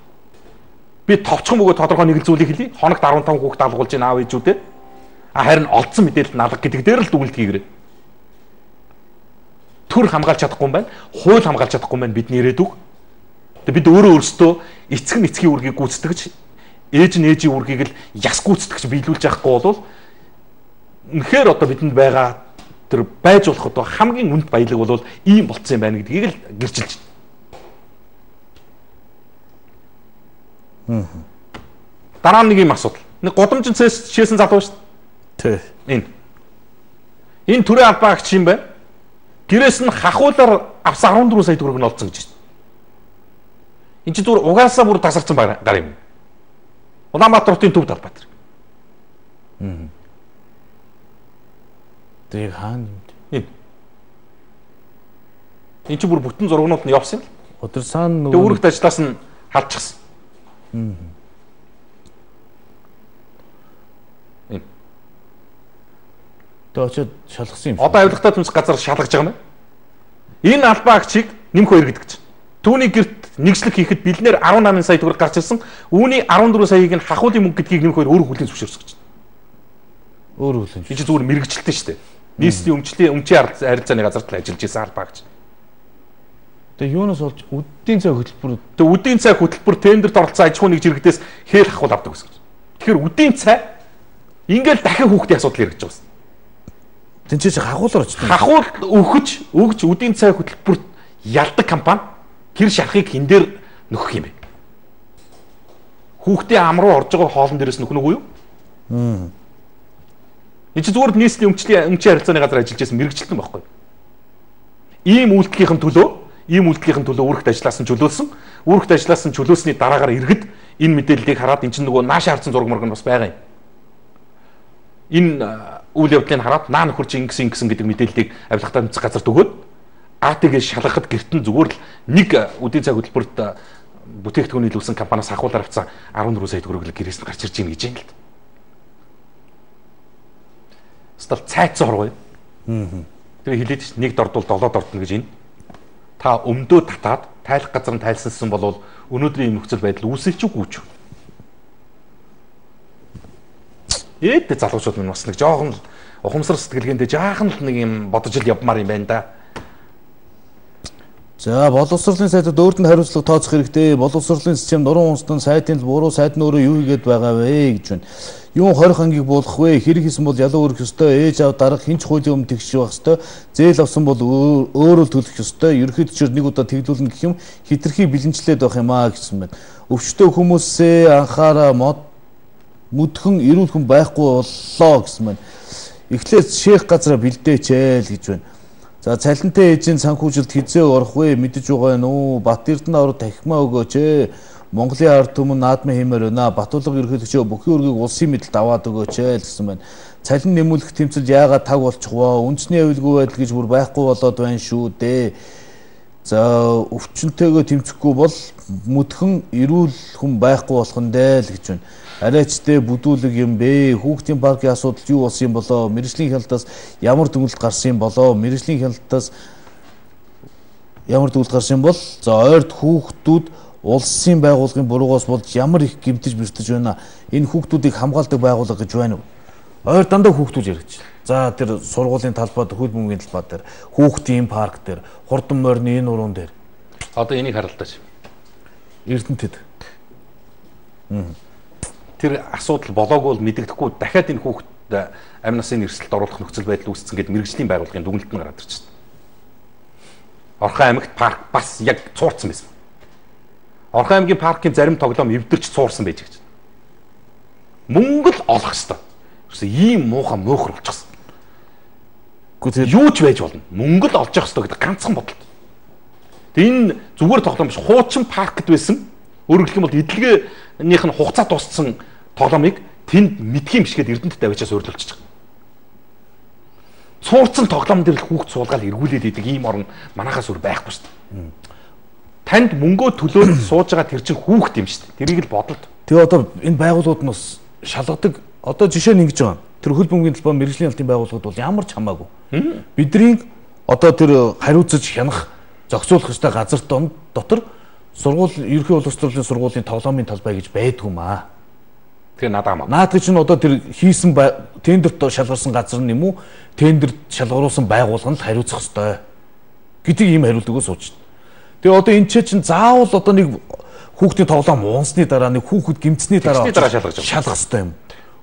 Би товчхон бөгөөд тодорхой нэг зүйлийг хэлье. Хоногт 15 хүүхэд алгуулж ийн аав ээжүүдээ. Харин олдсон мэдээлэл налга гэдэг дээр л дүгнэлт хийгэрээ. Төр хамгаалж чадахгүй юм байна. Хууль хамгаалж чадахгүй юм байна бидний ирээдүг. Тэгээ бид өөрөө өөрсдөө эцэг эцгийн үргийг гүйцэтгэж, ээж нь ээжийн үргийг л яс гүйцэтгэж биелүүлж явахгүй бол үнэхээр одоо бидэнд байгаа тэр байж болох одоо хамгийн үнд баялаг бол ийм болцсон юм байна гэдгийг л гэрчилж байна. Дараа нэг юм асуудал. Нэг годамжин шээсэн залуу шүү дээ. Тий. Энэ төрийн албаа агч юм байна. Гэрээс нь хахуулаар авсан 14 сая төгрөг нь олцсон гэж байна. Энд чинь зүгээр угаасаа бүр тасарсан гар юм. Улаанбаатарын төв талбай. Тэг хаана юм. Энд чинь бүр бүтэн зургнууд нь явсан юм л. Өдөр саана нөгөө үүрэгт ажлаас нь халдчихсан. Тэ очоод шалгасан юм. Одоо авилгатай төмс газар шалгаж байгаа юм. Энэ албаа агчийг нэмэх хоёр гэдэг чинь. Түүний гэрт нэгжлэг хийхэд бэлнээр 18 сая төгрөг гарч ирсэн. Үүний 14 саяыг нь хахуулын мөнгө гэдгийг нэмэх хоёр өөр хүлээн зөвшөөрсөн гэж. Өөр хүлээн. Чи зүгээр мэрэгчлээ шүү дээ. Нийслэлийн өмчийн харилцааны газарт л ажиллаж исэн албаа агч. Тэгээ юунаас болж үдийн цай хөтөлбөр. Тэгээ үдийн цай хөтөлбөр тендерт оролцсон аж ахуйн нэгж иргэдээс хээр хахуул авдаг гэсэн. Тэгэхээр үдийн цай ингээл дахин хүүхдийн асуудал яригдж байгаа юм. Тэнцээч хахуулаар очсон. Хахуул өгч үдийн цай хөтөлбөрт ялдаг компани тэр шархыг хин дээр нөхөх юм бэ? Хүүхдийн ам руу орж байгаа хоолн дээрээс нөхнө үгүй юу? Энэ чи зүгээр нийслэлийн өмчийн харилцааны газар ажиллаж байсан мэрэгчлэн байхгүй. Ийм үйлдэлийн төлөө үүрэгт ажилласан чөлөөлсөн. Үүрэгт ажилласан чөлөөсний дараагаар иргэд энэ мэдээллийг хараад эн чинь нөгөө наашаа харсан зураг мөргөн бас байгаа юм. Энэ үйл явдлыг хараад наа нөхөр чи ингэсэн гэдэг мэдээллийг авилгатай тэмцэх газарт өгөөд АТГ шалгахад гэртэн зүгээр л нэг үдийн цай хөтөлбөрт бүтээгдэхүүн нийлүүлсэн компаниас хахуулаар авсан 14 сая төгрөг гэрээс нь гарч ирж байна гэж юм л. Стал цайцсан хоргоо. Тэгээ хэлээд чинь нэг дордвол 7 дордно гэж энэ. Та өмдөө татаад тайлах газар нь тайлсансан бол өнөөдрийн юм нөхцөл байдал үүсэлч үгүй ч. Ээд залуучууд минь бас нэг жоохон ухамсар сэтгэлгээндээ жаахан л нэг юм бодож ил явмаар юм байна да. За боловсролын сайтад өөрт нь хариуцлага тооцох хэрэгтэй. Боловсролын систем нуруу унстан сайтын л буруу сайд нь өөрөө юу хийгээд байгаа вэ гэж байна. Юун 20 ангийг болох вэ? Хэрэг хийсэн бол ялуу өрөх ёстой. Ээж аав дарга хинч хуулийн өмнө тэгш байх ёстой. Зээл авсан бол өөрөө л төлөх ёстой. Ерөнхийд төчөр нэг удаа тэгдүүлнэ гэх юм хитрхи бэлэнчлээд байх юм аа гэсэн байна. Өвчтөө хүмүүсээ анхаараа мүдхэн эрүүл хүн байхгүй боллоо гэсэн байна. Эхлээд шех газараа бэлдээчээл гэж байна. За цалинтай ээжийн санхүүжилт хизээ орох вэ? Мэдэж байгаа нь үү? Бат Эрдэнэ аврал тахимаа өгөөч ээ. Монголын ард түмэн наадмын хэмээр байна. Батуулга ерөнхийлөгчөө бүхий үргийг улсын мэдэлд аваад өгөөч ээ гэсэн байна. Цалин нэмүүлэх тэмцэл яагаад таг болчихвоо? Үндэсний аюулгүй байдал гэж бүр байхгүй болоод байна шүү дээ. За өвчнөтэйгөө тэмцэхгүй бол мүдхэн эрүүл хүн байхгүй болох нь дээ л гэж байна. Арайчтэй бүдүүлэг юм бэ? Хүүхдийн паркийн асуудал юу болсон юм болоо? Мэргэжлийн хяналтаас ямар дүгнэлт гарсан юм болоо? Мэргэжлийн хяналтаас ямар дүгнэлт гарсан бол за ойрд хүүхдүүд улсын байгууллагын буруугаас болж ямар их гэмтэж бэртэж байна. Энэ хүүхдүүдийг хамгаалдаг байгууллага гэж байна уу? Ойр дандаа хүүхдүүд яригч. За тэр сургуулийн талбайд, хөл бөмбөгийн талбай дээр, хүүхдийн парк дээр, хурдан морины энэ уран дээр. Одоо энийг харалтаач. Эрдэнэтэд. Тэр асуудал болоогүй бол мэдэгдэхгүй дахиад энэ хүүхдэд амь насын эрсдэлд оруулах нөхцөл байдал үүссэн гэдэг мэргэжлийн байгууллагын дүгнэлт нь гараад ирж байна. Орхон аймагт парк бас яг цуурсан байсан. Орхон аймгийн паркын зарим тоглоом эвдэрч цуурсан байж гэж. Мөнгө л олох ёстой. Ийм муухай муухар болчихсон. Гэхдээ юу ч байж болно. Мөнгө л олж явах ёстой гэдэг ганцхан бодолт. Тэгээ энэ зүгээр тоглоом биш, хуучин паркт байсан. Өөрөөр хэлбэл эдлэгнийх нь хугацаа дууссан тоглоомыг тэнд мэдхийн биш гээд Эрдэнэтэд авчиас өөрлөлдөж байгаа. Цуурцсан тоглоом дээр л хүүхд суулгаад эргүүлээд идэг ийм орн манахаас өөр байхгүй шүү дээ. Танд мөнгөө төлөөд сууж байгаа тэр чинь хүүхд юм шүү дээ. Тэрийг л бодолт. Тэгээ одоо энэ байгууллагууд нь бас шалгадаг. Одоо жишээ нь ингэж байгаа. Тэр хөл бөмбөгийн талбай мэргэжлийн алтын байгууллагууд бол ямар ч хамаагүй. Бидний одоо тэр хариуцаж хянах, зохицуулах ёстой газар дотор сургууль ерөнхий улс төрийн сургуулийн тоглоомын талбай гэж байдгүй маа. Тэгээ надад хамаа. Наадах чинь одоо тэр хийсэн тендерт шалгарсан газар нь юм уу? Тендерт шалгаруулсан байгууллаганд хариуцах ёстой гэдэг ийм хариулт өгөө сууж байна. Тэгээ одоо энэ чинь заавал одоо нэг хүүхдийн тоглоом уунсны дараа нэг хүүхэд гимцсний дараа шалгах ёстой юм.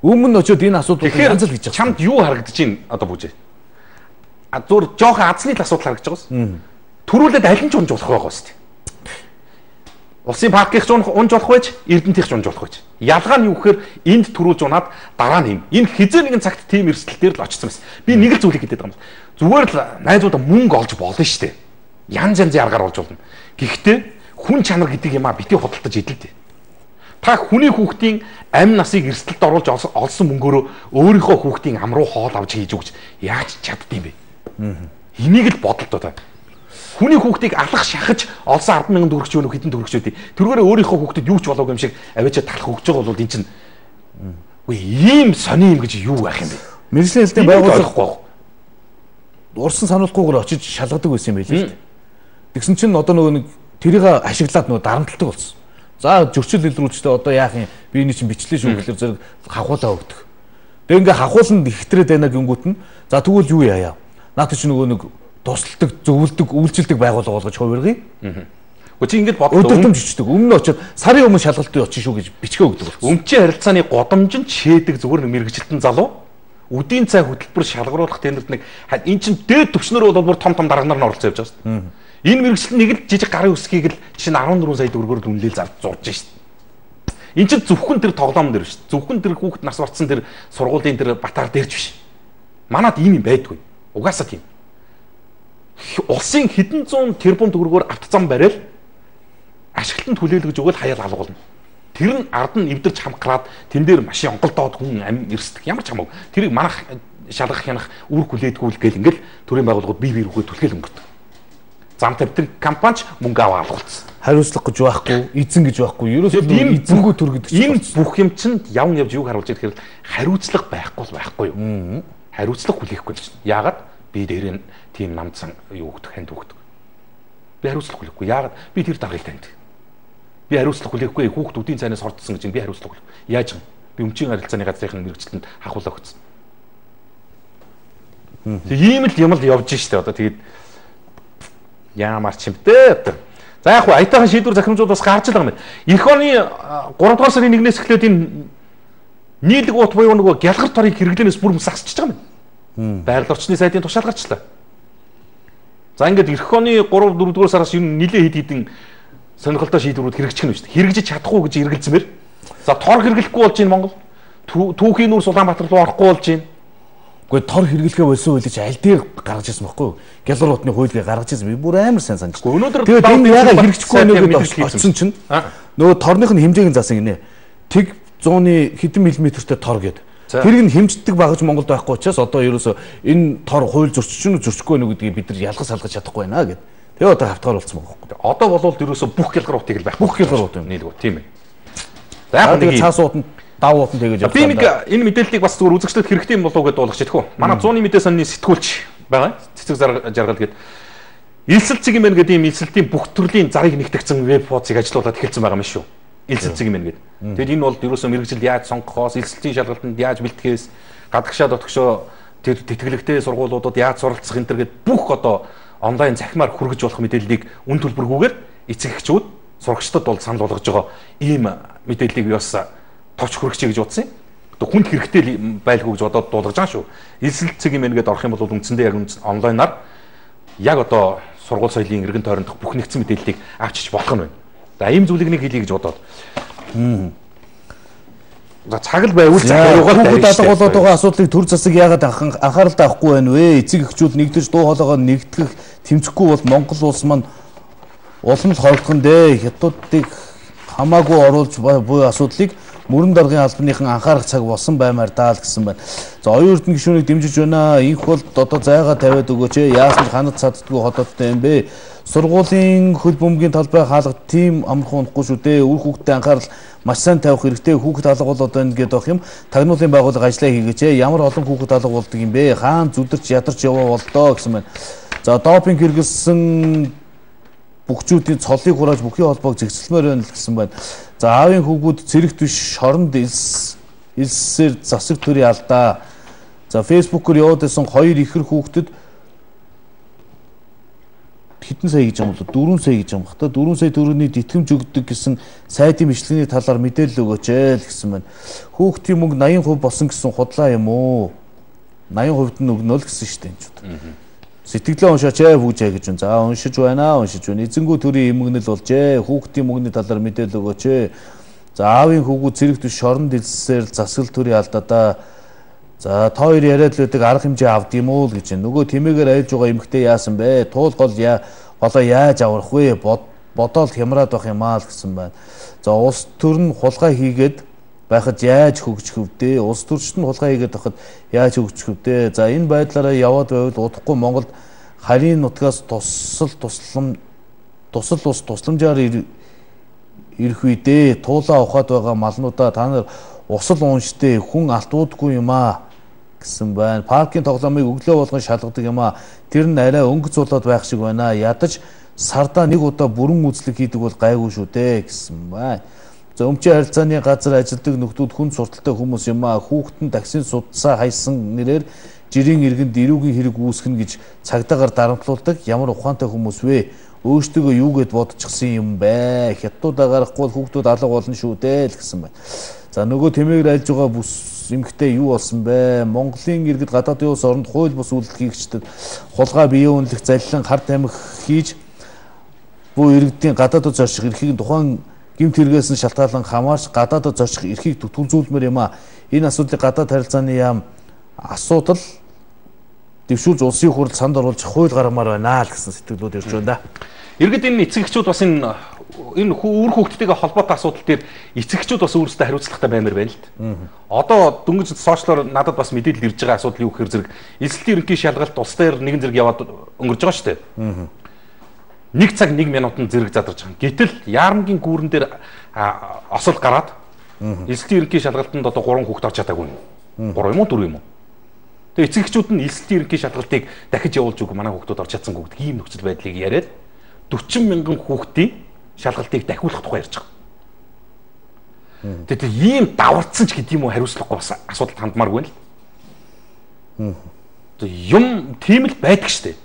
Өмнө нь очиод энэ асуудлыг янз л хийж байгаа. Чамд юу харагдаж байна одоо бүжээ? Зүгээр жоохон азны асуудал харагдаж байгаа юм. Төрүүлээд аль нь ч унж болох байгаа шүү дээ. Улсын паркийнх ч унж болох байж, Эрдэнэтийнх ч унж болох байж. Ялгаа нь юу гэхээр энд төрүүлж унаад дараа нь юм. Энэ хизээ нэгэн цагт тийм эрсдэл дээр л очсон байсан. Би нэг л зүйлийг хэлээд байгаа юм. Зүгээр л найзуудаа мөнгө олж болно шүү дээ. Янз янзын аргаар олж болно. Гэхдээ хүн чанар гэдэг юм а бити худалдаж идэлдэ. Та хүний хүүхдийн амь насыг эрсдэлд оруулж олсон мөнгөөрөө өөрийнхөө хүүхдийн ам руу хоол авч хийж өгч яаж чаддсан бэ? Энийг л бодолтой та. Хүний хүүхдийг алах шахаж олсон 10,000 төгрөгч юу хэдэн төгрөгч үү? Тэргээрээ өөрийнхөө хүүхдэд юу ч болоогүй юм шиг аваачаа талах өгч байгаа бол энэ чинь үгүй ийм сони юм гэж юу байх юм бэ? Мэргэжлийн хэлтийн байгууллага урсан сануулгүйгээр очиж шалгадаг байсан юм байл л дээ. Тэгсэн чинь одоо нөгөө нэг тэрийг ашиглаад нөгөө дарамтлагдаг болсон. За зөрчил илрүүлжтэй одоо яах юм? Би энэ чинь бичлээ шүү гэхэлэр зэрэг хавхуулаа өгдөг. Тэгээ ингээ хавхууланд ихтрээд байна гингүүт нь. За тэгвэл юу яая? Наад чи нөгөө нэг тусалдаг, зөвлөдөг, үйлчилдэг байгууллага болгож хувиргая. Чи ингэж бодлоо. Өдөртөмж ичдэг. Өмнө очиод сарын өмнө шалгалтын очиж шүү гэж бичгээ өгдөг болсон. Өмчийн харилцааны годомжинд шээдэг зүгээр нэг мэрэгжилтэн залуу. Үдийн цай хөтөлбөр шалгаруулах тендерт нэг эн чин дээд төвчнөр бол бүр том дарганаар нь оролцож явж байгаа шүү дээ. Энэ мэрэгчлэн нэг л жижиг гарын үсгийг л чинь 14 сая төгрөгөөр үнэлэл зурж шít. Энд чинь зөвхөн тэр тоглоом дээр биш. Зөвхөн тэр хүүхэд нас барцсан тэр сургуулийн тэр батар дээрч биш. Манад ийм юм байдгүй. Угаасаа тийм. Улсын хэдэн зуун тэрбум төгрөгөөр авт зам барайл ашиглалтанд хүлээлгэж өгөөл хаяал алгуулна. Тэр нь ард нь эвдэрч хамгаалаад тэн дээр машин онголдоод хүн амь эрсдэг. Ямар ч хамаагүй. Тэрийг манах шалгах хянах үр хүлээдгүүл гэл ингээл төрийн байгууллагууд бие биеэрээ түлхэл өнгөрдөг. Зам тавьдаг компанич мөнгө аваа алгуулсан. Хариуцлах гэж байхгүй, эзэн гэж байхгүй. Ерөөсөө ийм эзэнгүү төр гэдэг чинь энэ бүх юм чинь явн явж юуг харуулж ирэхээр хариуцлага байхгүй юу? Хариуцлага хүлээхгүй юм чинь. Яагаад би дээр нь тийм намдсан юу өгдөг, ханд өгдөг. Би хариуцлага хүлээхгүй. Яагаад би тэр даргаыг танд. Би хариуцлага хүлээхгүй. Хүүхд үдийн цайнаас хордсон гэж би хариуцлага хүлэв. Яаж юм? Би өмчийн харилцааны газрын мэрэгчлэнд хахуулаа өгсөн. Тэг ийм л явж штэ одоо тэгээд яамар чимтэй одоо. За яг хуу аятайхан шийдвэр захирамжууд бас гарч байгаа юм байна. Эх оны 3 дугаар сарын 1-ээс эхлээд энэ нийлэг уут буюу нөгөө гялгар торыг хэрэглэнээс бүр мсагсчихж байгаа юм. Байгаль орчны сайдын тушаал гарчлаа. За ингээд эх оны 3-4 дугаар сараас ер нь нилээ хэд хэдэн сонирхолтой шийдвэрүүд хэрэгжих нь шүү дээ. Хэрэгжиж чадахгүй гэж эргэлзмээр. За тор хэрэглэхгүй болж байна Монгол. Түүхийн нүүрс Улаанбаатар руу орохгүй болж байна. Гэхдээ тор хэрэглэхээ болсон үйл чи аль дээр гаргаж ирсэн байхгүй юу? Гялгар утны хуйлгээ гаргаж ирсэн. Би бүр амар сайн санаж. Өнөөдөр тэгээд энэ яагаад хэрэгжихгүй нэгд очсон чинь нөгөө торных нь хэмжээг нь заасан гинэ. Тэг 100-ны хэдэн миллиметртэй тор гээд. Тэрийг нь хэмждэг багаж Монголд байхгүй учраас одоо ерөөсө энэ тор хууль зөрчиж зөрчихгүй нэ гэдгийг бид нар ялгаж салгаж чадахгүй байна гэд. Тэгээ одоо хавтгаар болцсон байгаа байхгүй. Одоо болвол ерөөсө бүх гялгар утыг л байх. Бүх гялгар ут юм нийлгүү тийм ээ. За яг тэгээд цаас уутанд давуу утан тэгэж явсан. Би нэг энэ мэдээллийг бас зүгээр үзэгчдэд хэрэгтэй юм болов уу гэдээ дуулах чадах уу? Манай 100-ны мэдээ санааны сэтгүүлч байгаа. Цэцэг жаргал гэдэг. Илсэл цэг юм байна гэдэг юм илсэлтийн бүх төрлийн зарыг нэгтгэгдсэн веб хуудсыг ажилуулад эхэлсэн байгаа юм шүү. Илсэл цэг юм байна гэдэг. Тэгэд энэ бол ерөөсөө мэрэгжил яаж сонгохоос, илсэлтийн шалгалтанд яаж бэлтгэхээс, гадагшаа дотгошоо тэр тэтгэлэгтэй сургуулиудад яаж суралцах энэ төр гэд бүх одоо онлайн захимаар хүргэж болох мэдээллийг үн төлбөргүйгээр эцэг эхчүүд сурагчдад бол санал болгож байгаа ийм мэдээллийг бас товч хүргэж гэж утсан юм. Одоо хүнд хэрэгтэй байлгүй гэж бодоод дуулгаж байгаа шүү. Илсэл цэг юм гээд орох юм бол үндсэндээ яг онлайнаар яг одоо сургууль соёлын эргэн тойрондох бүх нэгдсэн мэдээллийг авчиж болох нь байна. За ийм зүйлийг нэг хэлье гэж бодоод. За цаг л байвал захиругаал дайрч болоод байгаа асуудлыг төр засаг яагаад анхаарал тавихгүй байна вэ? Эцэг эхчүүд нэгдэж дуу хоолойгоо нэгтгэх тэмцэхгүй бол Монгол улс маань улам л хордгон дээ. Хятадыг хамаагүй оруулж буй асуудлыг мөрөн даргын албаныхан анхаарах цаг болсон баймаар даа л гэсэн байна. За оюун эрдэнэ гишүүнийг дэмжиж байна. Инх бол одоо зайгаа тавиад өгөөч. Яасан ханад цаддгүй хотодтой юм бэ? Сургуулийн хөл бөмбөгийн талбай хаалга тийм амархан унахгүй шүү дээ. Үр хүүхдэд анхаарал маш сайн тавих хэрэгтэй. Хүүхэд алга бол одоо ингэж авах юм. Тагнуулын байгууллага ажиллаа хийгээч. Ямар олон хүүхэд алга болдог юм бэ? Хаан зүдэрч ядарч яваа болдоо гэсэн байна. За допинг хэрэгэлсэн Бүгчүүдийн цолыг хурааж бүхий холбоог зэгцэлмээр байна л гэсэн байна. За аавын хүүгүүд зэрэгт биш шоронд элсээр засаг төрийн алдаа. За фэйсбүүкээр яваад байсан 2 ихэр хүүхдэд хэдэн сая гэж юм бол 4 сая гэж юм бах та 4 сая төгрөгийн тэтгэмж өгдөг гэсэн сайдын бичлэгийн талаар мэдээлэл өгөөч л гэсэн байна. Хүүхдийн мөнгө 80% болсон гэсэн худлаа юм уу? 80% нь өгнө л гэсэн шүү дээ энэ ч. Сэтгэлээ уншаач хүүжээ гэж байна. За уншиж байна. Эзэнгүү төрийн эмгэнэл болжээ. Хүүхдийн мөнгөний талаар мэдээлэл өгөөч. За аавын хүүгүүд зэрэгт биш шоронд элсээр засаг төрийн алдаа. За та хоёр яриад л байдаг арга хэмжээ авд юм уу гэж байна. Нөгөө тэмээгээр айлж байгаа эмэгтэй яасан бэ? Туул голоо яаж аврах вэ? Бодоол хямраад байх юм аа л гэсэн байна. За улс төр нь хулгай хийгээд байхад яаж хөгжих вдээ? Улс төрчд нь хулгай хийгээд байхад яаж хөгжих вдээ? За энэ байдлаараа яваад байвал удахгүй Монголд харийн нутгаас тусламжаар ирэх үедээ туулаа ухаад байгаа малнуудаа та нар усал уунштэй хүн алтуудгүй юм аа гэсэн байна. Паркийн тоглоомыг өглөө болгон шалгадаг юм аа. Тэр нь арай өнгө зулаад байх шиг байна. Ядаж сардаа нэг удаа бүрэн үзлэг хийдэг бол гайгүй шүү дээ гэсэн байна. За өмчийн харилцааны газар ажилладаг нөхдүүд хүн сурталтай хүмүүс юм аа. Хүүхдэн таксин судсаа хайсан нэрээр жирийн иргэнд эрүүгийн хэрэг үүсгэнэ гэж цагдаагаар дарамтлуулдаг ямар ухаантай хүмүүс вэ? Өөртөө юу гэд бодчихсан юм бэ? Хятадууд гарахгүй хүүхдүүд алга болно шүү дээ л гэсэн байна. За нөгөө тэмээгээр айлж байгаа бүс эмхтэй юу болсон бэ? Монголын иргэд гадаадын улс оронд хууль бус үйлдэл хийгчдэд хулгай биеийн үнэлэх залилан хар тамхи хийж буй иргэдийн гадаадд зорчих эрхийг тухайн гэмт хэрэгээс нь шалтгаалan хамаарч гадаадд зорчих эрхийг төвлөрүүлмээр юм а. Энэ асуудлыг гадаад харилцааны яам асуудал дэвшүүлж улсын хурл санд оруулж хууль гаргамаар байна л гэсэн сэтгэлүүд ирж байна да. Иргэд энэ эцэгчүүд бас энэ үр хүүхдтэйгээ холбоотой асуудал дээр эцэгчүүд бас өөрсдөө хариуцлагатай баймаар байна л д. Одоо дөнгөж сошиалоор надад бас мэдээлэл ирж байгаа асуудал юу гэхээр зэрэг эсэлтийн ерөнхий шалгалт улс дээр нэгэн зэрэг яваад өнгөрж байгаа шүү дээ. 1 цаг 1 минутанд зэрэг задарч байгаа. Гэтэл Яармгийн гүүрэн дээр осол гараад эсэлтийн ерөнхий шалгалтанд одоо 3 хүүхэд орж чадаагүй юм. 3 юм уу 4 юм уу? Тэгээ эцэгчүүд нь эсэлтийн ерөнхий шалгалтыг дахиж явуулж өгөх манай хүүхдүүд орж чадсангүй гэдэг ийм нөхцөл байдлыг яриад 40 мянган хүүхдийн шалгалтыг дахиулах тухай ярьж байгаа. Тэгэхээр ийм даварцсан ч гэдэг юм уу хариуцлагагүй бас асуудал хандмааргүй л. Юм тийм л байдаг штэ.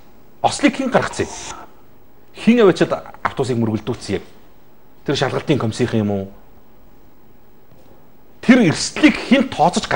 Ослыг хэн гаргацээ? Хин авчид автобусыг мөргөлдүүлсэн яг. Тэр шалгалтын комиссийн юм уу? Тэр эрсдлийг хэн тооцож